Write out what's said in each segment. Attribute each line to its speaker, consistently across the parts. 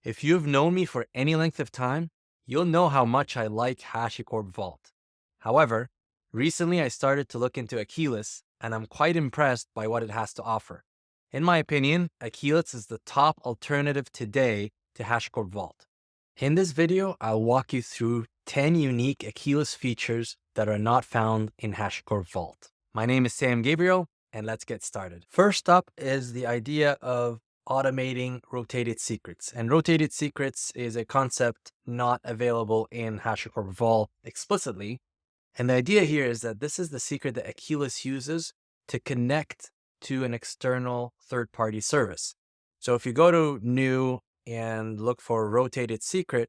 Speaker 1: If you've known me for any length of time, you'll know how much I like HashiCorp Vault. However, recently I started to look into Akeyless, and I'm quite impressed by what it has to offer. In my opinion, Akeyless is the top alternative today to HashiCorp Vault. In this video, I'll walk you through 10 unique Akeyless features that are not found in HashiCorp Vault. My name is Sam Gabriel, and let's get started. First up is the idea of automating rotated secrets. And rotated secrets is a concept not available in HashiCorp Vault explicitly. And the idea here is that this is the secret that Akeyless uses to connect to an external third-party service. So if you go to new and look for rotated secret,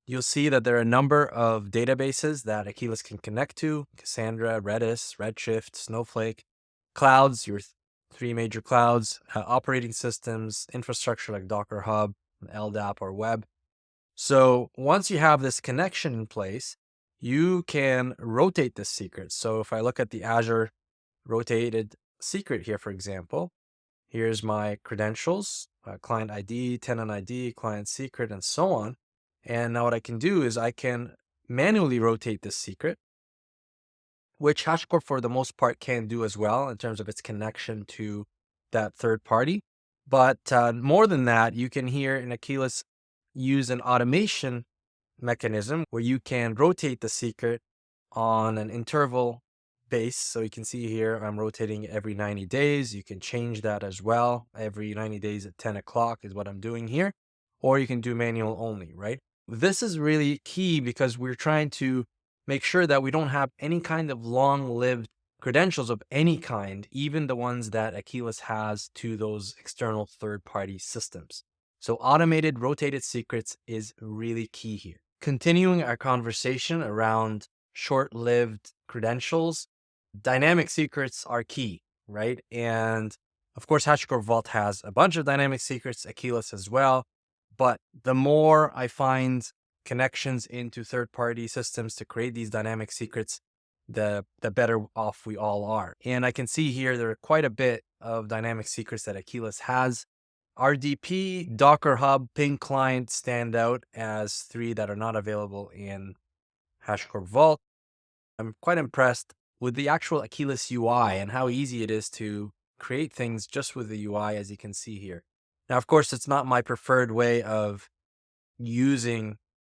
Speaker 1: you'll see that there are a number of databases that Akeyless can connect to: Cassandra, Redis, Redshift, Snowflake, clouds, your three major clouds, operating systems, infrastructure like Docker Hub, LDAP, or web. So once you have this connection in place, you can rotate this secret. So if I look at the Azure rotated secret here, for example, here's my credentials, client ID, tenant ID, client secret, and so on. And now what I can do is I can manually rotate this secret, which HashiCorp for the most part can do as well in terms of its connection to that third party. But more than that, you can here in Akeyless use an automation mechanism where you can rotate the secret on an interval base. So you can see here, I'm rotating every 90 days. You can change that as well. Every 90 days at 10 o'clock is what I'm doing here. Or you can do manual only, right? This is really key because we're trying to make sure that we don't have any kind of long-lived credentials of any kind, even the ones that Akeyless has to those external third-party systems. So automated rotated secrets is really key here. Continuing our conversation around short-lived credentials, dynamic secrets are key, right? And of course, HashiCorp Vault has a bunch of dynamic secrets, Akeyless as well. But the more I find connections into third-party systems to create these dynamic secrets, the better off we all are. And I can see here there are quite a bit of dynamic secrets that Akeyless has. RDP, Docker Hub, Ping Client stand out as three that are not available in HashiCorp Vault. I'm quite impressed with the actual Akeyless UI and how easy it is to create things just with the UI, as you can see here. Now, of course, it's not my preferred way of using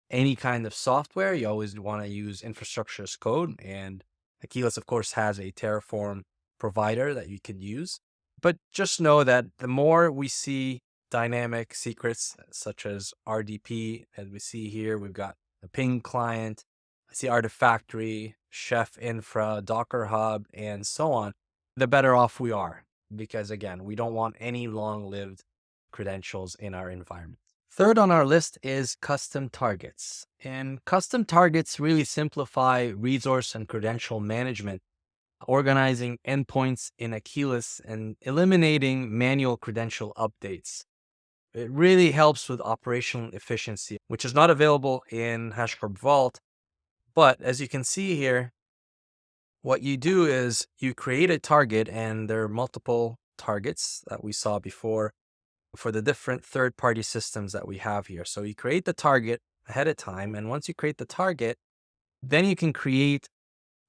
Speaker 1: any kind of software. You always want to use infrastructure as code, and Akeyless, of course, has a Terraform provider that you can use. But just know that the more we see dynamic secrets such as RDP, as we see here, we've got the Ping client, I see Artifactory, Chef Infra, Docker Hub, and so on, the better off we are. Because again, we don't want any long-lived credentials in our environment. Third on our list is custom targets. And custom targets really simplify resource and credential management, organizing endpoints in Akeyless and eliminating manual credential updates. It really helps with operational efficiency, which is not available in HashiCorp Vault. But as you can see here, what you do is you create a target, and there are multiple targets that we saw before for the different third-party systems that we have here. So you create the target ahead of time, and once you create the target, then you can create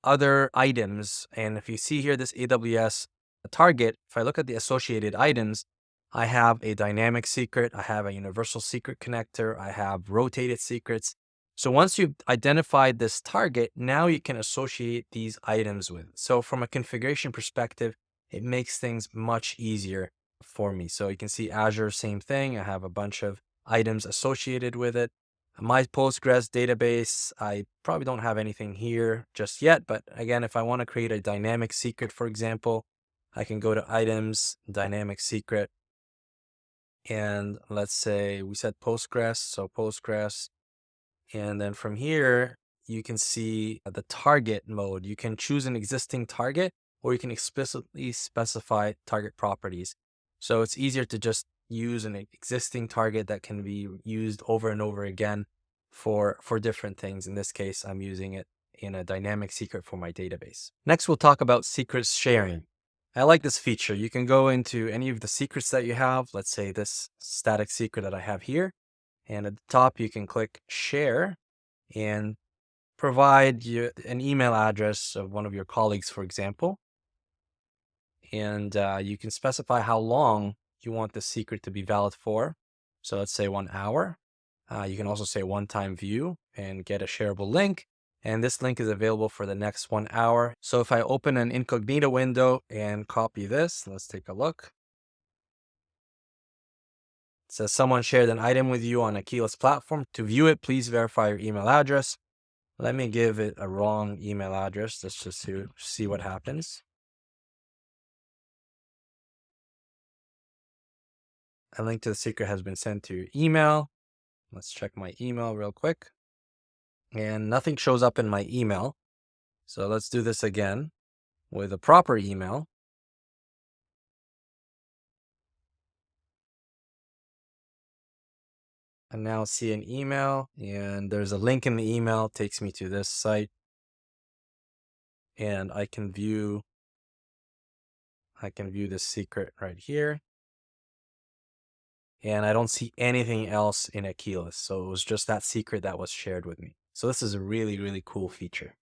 Speaker 1: other items. And if you see here this AWS target, if I look at the associated items, I have a dynamic secret, I have a universal secret connector, I have rotated secrets. So once you've identified this target, now you can associate these items with. So from a configuration perspective, it makes things much easier for me. So you can see Azure, same thing. I have a bunch of items associated with it. My Postgres database, I probably don't have anything here just yet, but again, if I want to create a dynamic secret, for example, I can go to items, dynamic secret, and let's say we said Postgres, so Postgres. And then from here, you can see the target mode. You can choose an existing target, or you can explicitly specify target properties. So it's easier to just use an existing target that can be used over and over again for different things. In this case, I'm using it in a dynamic secret for my database. Next, we'll talk about secrets sharing. I like this feature. You can go into any of the secrets that you have. Let's say this static secret that I have here. And at the top, you can click share and provide an email address of one of your colleagues, for example. And you can specify how long you want the secret to be valid for. So let's say 1 hour. You can also say one-time view and get a shareable link. And this link is available for the next 1 hour. So if I open an incognito window and copy this, let's take a look. It says someone shared an item with you on Akeyless platform. To view it, please verify your email address. Let me give it a wrong email address. Let's just see what happens. A link to the secret has been sent to your email. Let's check my email real quick. And nothing shows up in my email. So let's do this again with a proper email. I now see an email, and there's a link in the email, takes me to this site. And I can view this secret right here. And I don't see anything else in Akeyless. So it was just that secret that was shared with me. So this is a really, really cool feature.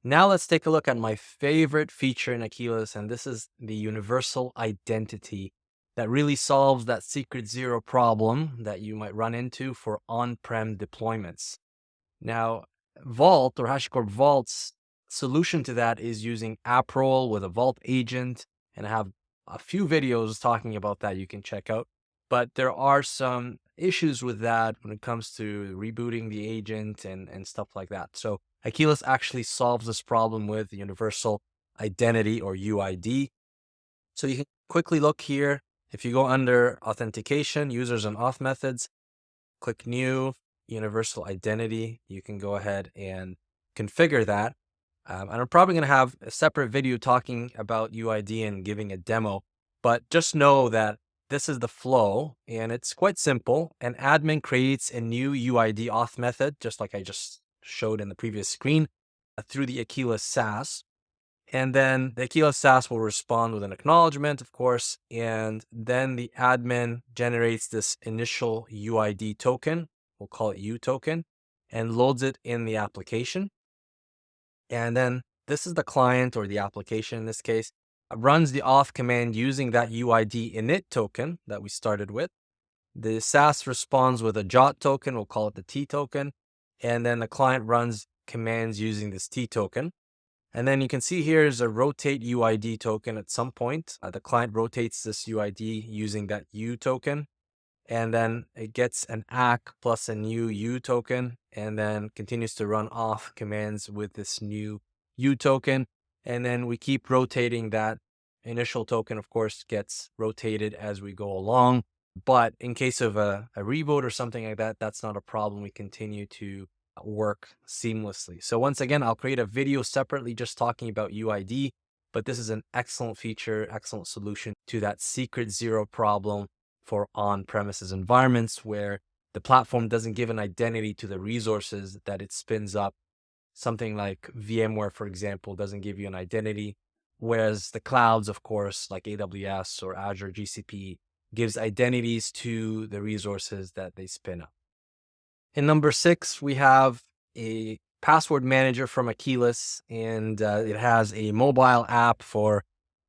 Speaker 1: Now let's take a look at my favorite feature in Akeyless, and this is the universal identity that really solves that secret zero problem that you might run into for on-prem deployments. Now, Vault or HashiCorp Vault's solution to that is using app role with a Vault agent, and I have a few videos talking about that you can check out. But there are some issues with that when it comes to rebooting the agent and stuff like that. So Akeyless actually solves this problem with universal identity or UID. So you can quickly look here. If you go under authentication, users and auth methods, click new, universal identity. You can go ahead and configure that. And I'm probably going to have a separate video talking about UID and giving a demo, but just know that this is the flow and it's quite simple. An admin creates a new UID auth method, just like I just showed in the previous screen, through the Akeyless SaaS. And then the Akeyless SaaS will respond with an acknowledgement, of course, and then the admin generates this initial UID token, we'll call it U token, and loads it in the application. And then this is the client or the application in this case, runs the auth command using that UID init token that we started with. The SaaS responds with a JOT token, we'll call it the T token, and then the client runs commands using this T token. And then you can see here is a rotate UID token at some point. The client rotates this UID using that U token. And then it gets an ACK plus a new U token, and then continues to run auth commands with this new U token. And then we keep rotating that initial token, of course, gets rotated as we go along. But in case of a reboot or something like that, that's not a problem. We continue to work seamlessly. So once again, I'll create a video separately just talking about UID, but this is an excellent feature, excellent solution to that secret zero problem for on-premises environments where the platform doesn't give an identity to the resources that it spins up. Something like VMware, for example, doesn't give you an identity, whereas the clouds, of course, like AWS or Azure, GCP, gives identities to the resources that they spin up. In number 6, we have a password manager from Akeyless, and it has a mobile app for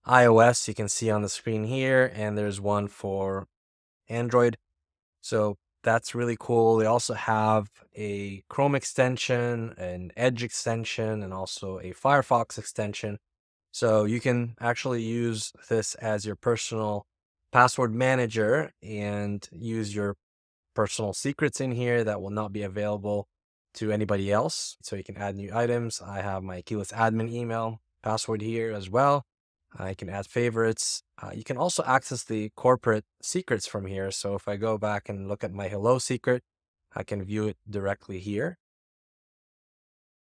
Speaker 1: iOS. You can see on the screen here, and there's one for Android. So that's really cool. They also have a Chrome extension, an Edge extension, and also a Firefox extension. So you can actually use this as your personal password manager and use your personal secrets in here that will not be available to anybody else. So you can add new items. I have my Akeyless admin email password here as well. I can add favorites. You can also access the corporate secrets from here. So if I go back and look at my hello secret, I can view it directly here.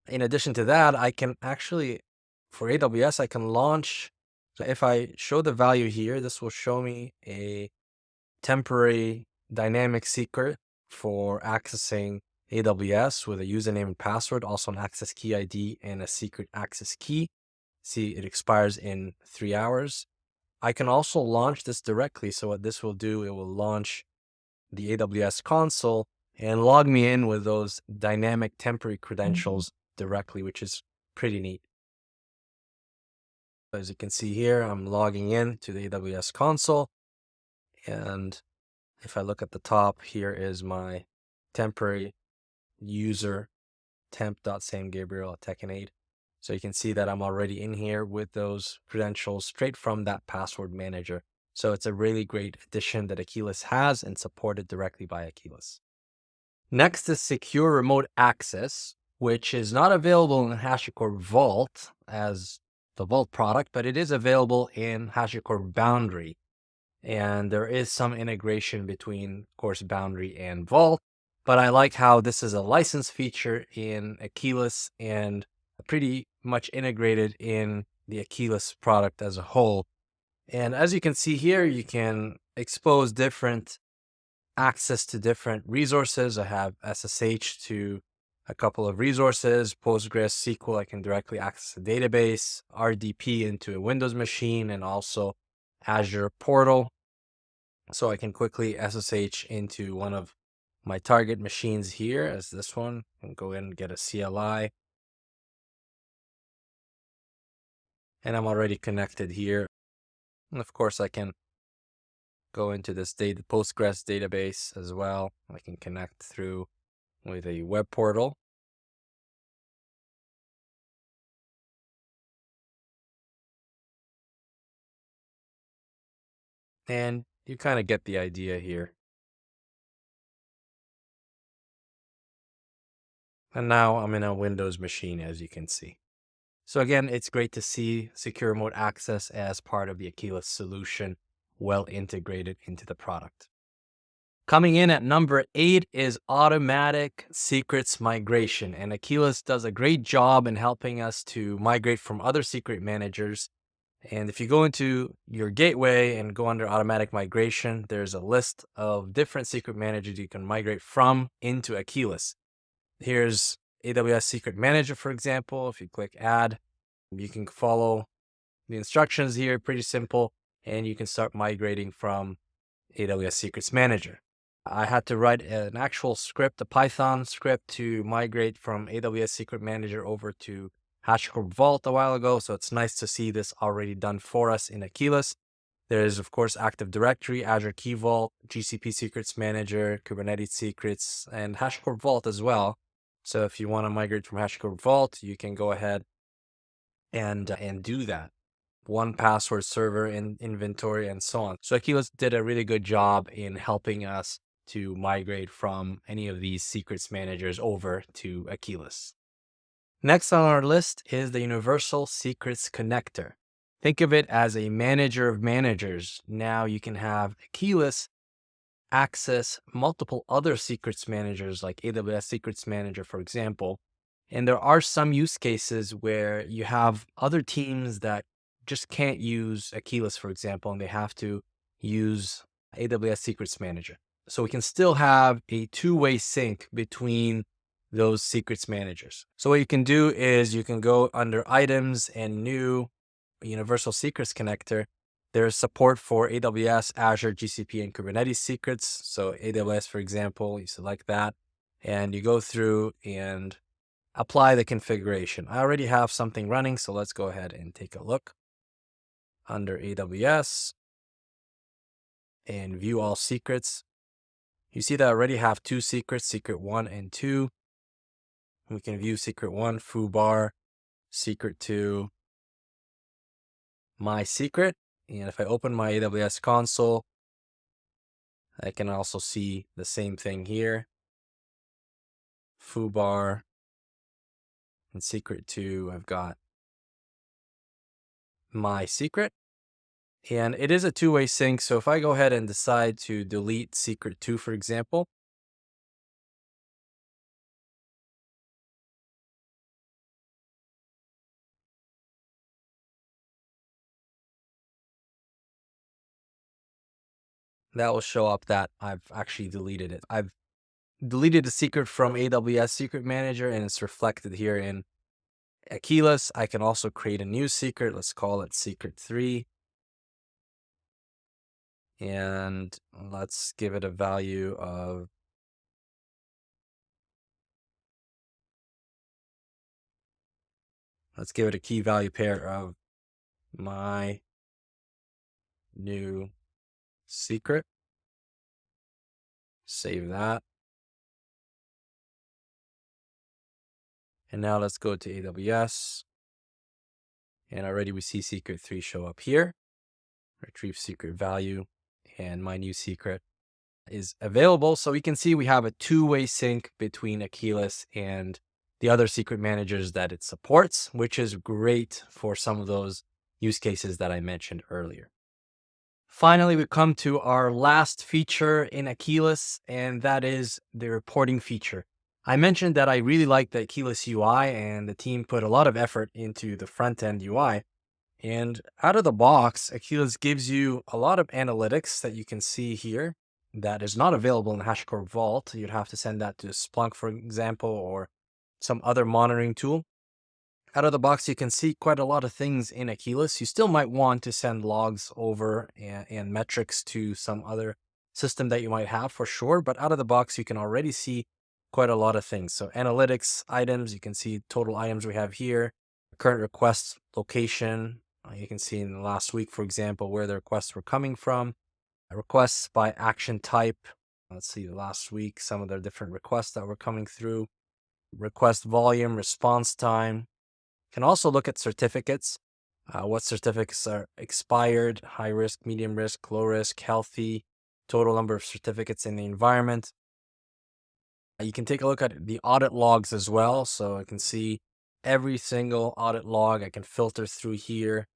Speaker 1: In addition to that, I can actually, for AWS, I can launch. So if I show the value here, this will show me a temporary dynamic secret for accessing AWS with a username and password, also an access key ID and a secret access key. See, it expires in 3 hours. I can also launch this directly. So what this will do, it will launch the AWS console and log me in with those dynamic temporary credentials directly, which is pretty neat. As you can see here, I'm logging in to the AWS console. And if I look at the top, here is my temporary user temp.samgabriel@techainaid. So you can see that I'm already in here with those credentials straight from that password manager. So it's a really great addition that Akeyless has and supported directly by Akeyless. Next is secure remote access, which is not available in HashiCorp Vault as the Vault product, but it is available in HashiCorp Boundary. And there is some integration between, of course, Boundary and Vault. But I like how this is a license feature in Akeyless and pretty much integrated in the Akeyless product as a whole. And as you can see here, you can expose different access to different resources. I have SSH to a couple of resources, Postgres, SQL, I can directly access the database, RDP into a Windows machine, and also Azure portal. So I can quickly SSH into one of my target machines here as this one, and go in and get a CLI. And I'm already connected here. And of course, I can go into this Postgres database as well. I can connect through with a web portal. And you kind of get the idea here. And now I'm in a Windows machine, as you can see. So again, it's great to see secure remote access as part of the Akeyless solution, well integrated into the product. Coming in at number 8 is automatic secrets migration. And Akeyless does a great job in helping us to migrate from other secret managers. And if you go into your gateway and go under automatic migration, there's a list of different secret managers you can migrate from into Akeyless. Here's AWS Secret Manager, for example. If you click add, you can follow the instructions here, pretty simple, and you can start migrating from AWS Secrets Manager. I had to write an actual script, a Python script, to migrate from AWS Secret Manager over to HashiCorp Vault a while ago, so it's nice to see this already done for us in Akeyless. There is, of course, Active Directory, Azure Key Vault, GCP Secrets Manager, Kubernetes Secrets, and HashiCorp Vault as well. So if you want to migrate from HashiCorp Vault, you can go ahead and do that. 1Password server in inventory and so on. So Akeyless did a really good job in helping us to migrate from any of these secrets managers over to Akeyless. Next on our list is the Universal Secrets Connector. Think of it as a manager of managers. Now you can have Akeyless access multiple other secrets managers like AWS Secrets Manager, for example. And there are some use cases where you have other teams that just can't use Akeyless, for example, and they have to use AWS Secrets Manager. So we can still have a two-way sync between those secrets managers. So what you can do is you can go under items and new Universal Secrets Connector. There's support for AWS, Azure, GCP, and Kubernetes secrets. So AWS, for example, you select that and you go through and apply the configuration. I already have something running, so let's go ahead and take a look. Under AWS and view all secrets, you see that I already have two secrets, secret 1 and 2. We can view secret 1, foobar, secret 2, my secret. And if I open my AWS console, I can also see the same thing here. Foobar and secret 2, I've got my secret. And it is a two-way sync. So if I go ahead and decide to delete secret 2, for example, that will show up that I've actually deleted it. I've deleted the secret from AWS Secret Manager, and it's reflected here in Akeyless. I can also create a new secret. Let's call it secret 3. And let's give it a value of, let's give it a key value pair of my new secret. Save that. And now let's go to AWS. And already we see secret 3 show up here. Retrieve secret value. And my new secret is available. So we can see we have a two-way sync between Akeyless and the other secret managers that it supports, which is great for some of those use cases that I mentioned earlier. Finally, we come to our last feature in Akeyless, and that is the reporting feature. I mentioned that I really like the Akeyless UI, and the team put a lot of effort into the front-end UI. And out of the box, Akeyless gives you a lot of analytics that you can see here that is not available in HashiCorp Vault. You'd have to send that to Splunk, for example, or some other monitoring tool. Out of the box, you can see quite a lot of things in Akeyless. You still might want to send logs over and metrics to some other system that you might have for sure, but out of the box, you can already see quite a lot of things. So analytics items, you can see total items we have here, current request location. You can see in the last week, for example, where the requests were coming from, requests by action type. Let's see, last week, some of the different requests that were coming through, request volume, response time. Can also look at certificates. What certificates are expired, high risk, medium risk, low risk, healthy, total number of certificates in the environment. You can take a look at the audit logs as well. So I can see every single audit log. I can filter through here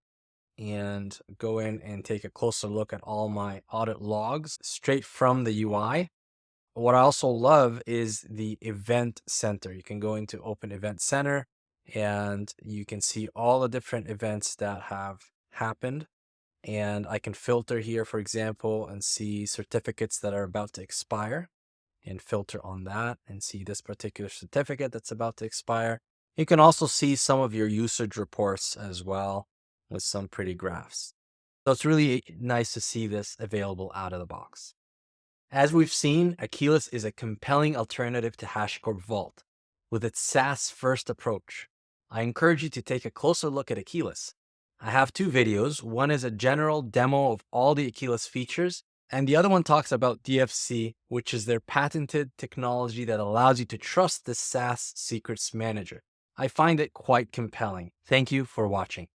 Speaker 1: and go in and take a closer look at all my audit logs straight from the UI. What I also love is the event center. You can go into Open Event Center and you can see all the different events that have happened. And I can filter here, for example, and see certificates that are about to expire and filter on that and see this particular certificate that's about to expire. You can also see some of your usage reports as well with some pretty graphs. So it's really nice to see this available out of the box. As we've seen, Akeyless is a compelling alternative to HashiCorp Vault with its SaaS-first approach. I encourage you to take a closer look at Akeyless. I have two videos. One is a general demo of all the Akeyless features, and the other one talks about DFC, which is their patented technology that allows you to trust the SaaS Secrets Manager. I find it quite compelling. Thank you for watching.